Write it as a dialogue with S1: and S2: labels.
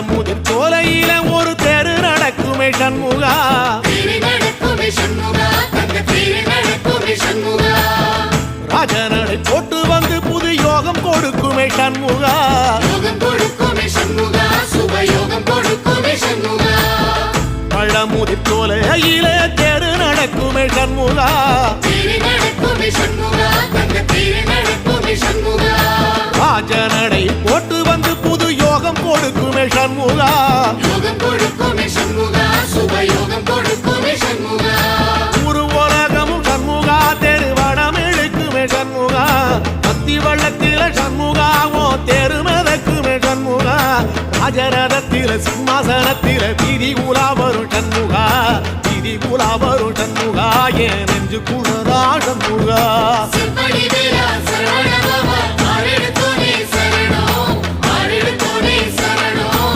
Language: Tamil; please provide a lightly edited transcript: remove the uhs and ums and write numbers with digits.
S1: முதிர் சோலையில ஒரு தெரு நடக்குமே சண்முகா ராஜனடை போட்டு வந்து புது யோகம் கொடுக்குமே சண்முகா பழமுதிர் சோலையில தெரு நடக்குமே சண்முகா ராஜனடை போட்டு வந்து புது யோகம் கொடுக்குமே சண்முகா ஒரு உலகமும் சண்முகா தெருவடம் இழுக்குமே சண்முகா பக்தி வள்ளத்தில சண்முகாவோ தெரு மிதக்குமே சண்முகா ராஜரதத்தில சிம்மாசனத்தில வீதி உலா வரும் சண்முகா வீதி உலா வரும் சண்முகா ஏன் நெஞ்சு குளரா சண்முகா